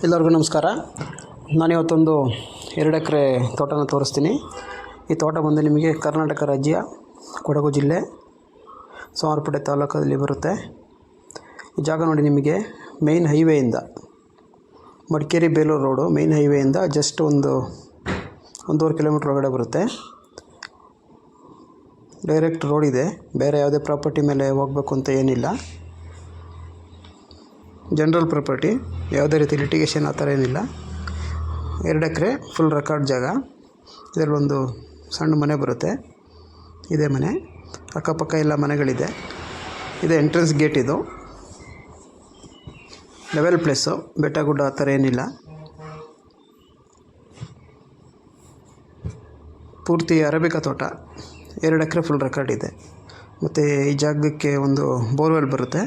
ಎಲ್ಲರಿಗೂ ನಮಸ್ಕಾರ. ನಾನಿವತ್ತೊಂದು 2 ಎಕರೆ ತೋಟನ ತೋರಿಸ್ತೀನಿ. ಈ ತೋಟ ಬಂದು ನಿಮಗೆ ಕರ್ನಾಟಕ ರಾಜ್ಯ ಕೊಡಗು ಜಿಲ್ಲೆ ಸೋಮವಾರಪೇಟೆ ತಾಲೂಕಲ್ಲಿ ಬರುತ್ತೆ. ಈ ಜಾಗ ನೋಡಿ, ನಿಮಗೆ ಮೇಯ್ನ್ ಹೈವೇಯಿಂದ ಮಡಿಕೇರಿ ಬೇಲೂರು ರೋಡು ಮೇಯ್ನ್ ಹೈವೇಯಿಂದ ಜಸ್ಟ್ ಒಂದು 1.5 ಕಿಲೋಮೀಟ್ರ್ ಒಳಗಡೆ ಬರುತ್ತೆ. ಡೈರೆಕ್ಟ್ ರೋಡ್ ಇದೆ, ಬೇರೆ ಯಾವುದೇ ಪ್ರಾಪರ್ಟಿ ಮೇಲೆ ಹೋಗಬೇಕು ಅಂತ ಏನಿಲ್ಲ. ಜನರಲ್ ಪ್ರಾಪರ್ಟಿ, ಯಾವುದೇ ರೀತಿ ಲಿಟಿಗೇಷನ್ ಆ ಥರ ಏನಿಲ್ಲ. 2 ಎಕರೆ ಫುಲ್ ರೆಕಾರ್ಡ್ ಜಾಗ. ಇದರಲ್ಲಿ ಒಂದು ಸಣ್ಣ ಮನೆ ಬರುತ್ತೆ, ಇದೇ ಮನೆ. ಅಕ್ಕಪಕ್ಕ ಎಲ್ಲ ಮನೆಗಳಿದೆ. ಇದೆ ಎಂಟ್ರೆನ್ಸ್ ಗೇಟ್. ಇದು ಲೆವೆಲ್ ಪ್ಲೇಸು, ಬೆಟ್ಟ ಗುಡ್ಡ ಆ ಥರ ಏನಿಲ್ಲ. ಪೂರ್ತಿ ಅರೇಬಿಕಾ ತೋಟ. 2 ಎಕರೆ ಫುಲ್ ರೆಕಾರ್ಡ್ ಇದೆ. ಮತ್ತು ಈ ಜಾಗಕ್ಕೆ ಒಂದು ಬೋರ್ವೆಲ್ ಬರುತ್ತೆ.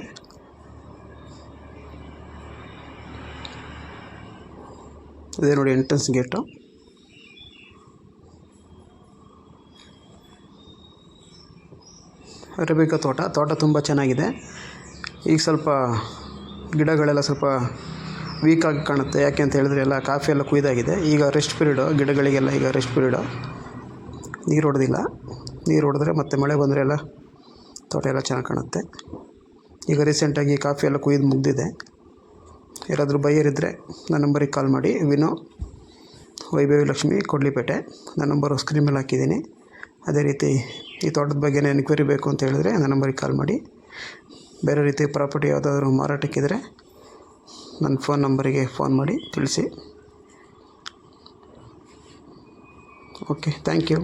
ಇದೇ ನೋಡಿ ಎಂಟ್ರೆನ್ಸ್ ಗೇಟು. ಅರೇಬಿಕಾ ತೋಟ ತುಂಬ ಚೆನ್ನಾಗಿದೆ. ಈಗ ಸ್ವಲ್ಪ ಗಿಡಗಳೆಲ್ಲ ಸ್ವಲ್ಪ ವೀಕಾಗಿ ಕಾಣುತ್ತೆ. ಯಾಕೆ ಅಂತ ಹೇಳಿದ್ರೆ ಎಲ್ಲ ಕಾಫಿ ಎಲ್ಲ ಕುಯ್ದಾಗಿದೆ. ಈಗ ರೆಸ್ಟ್ ಪೀರಿಯಡು, ಗಿಡಗಳಿಗೆಲ್ಲ ಈಗ ರೆಸ್ಟ್ ಪೀರಿಯಡು. ನೀರು ಹೊಡೆದಿಲ್ಲ. ನೀರು ಹೊಡೆದ್ರೆ ಮತ್ತು ಮಳೆ ಬಂದರೆ ಎಲ್ಲ ತೋಟ ಎಲ್ಲ ಚೆನ್ನಾಗಿ ಕಾಣುತ್ತೆ. ಈಗ ರೀಸೆಂಟಾಗಿ ಕಾಫಿ ಎಲ್ಲ ಕುಯ್ದು ಮುಗಿದಿದೆ. ಯಾರಾದರೂ ಬೈಯರಿದ್ದರೆ ನನ್ನ ನಂಬರಿಗೆ ಕಾಲ್ ಮಾಡಿ. ವಿನೋ, ವೈಭವಿ ಲಕ್ಷ್ಮಿ, ಕೊಡ್ಲಿಪೇಟೆ. ನನ್ನ ನಂಬರು ಸ್ಕ್ರೀನ್ ಮೇಲೆ ಹಾಕಿದ್ದೀನಿ. ಅದೇ ರೀತಿ ಈ ತೋಟದ ಬಗ್ಗೆ ಎನ್ಕ್ವೈರಿ ಬೇಕು ಅಂತ ಹೇಳಿದ್ರೆ ನನ್ನ ನಂಬರಿಗೆ ಕಾಲ್ ಮಾಡಿ. ಬೇರೆ ರೀತಿ ಪ್ರಾಪರ್ಟಿ ಯಾವುದಾದ್ರೂ ಮಾರಾಟಕ್ಕಿದ್ರೆ ನನ್ನ ಫೋನ್ ನಂಬರಿಗೆ ಫೋನ್ ಮಾಡಿ ತಿಳಿಸಿ. Okay, thank you.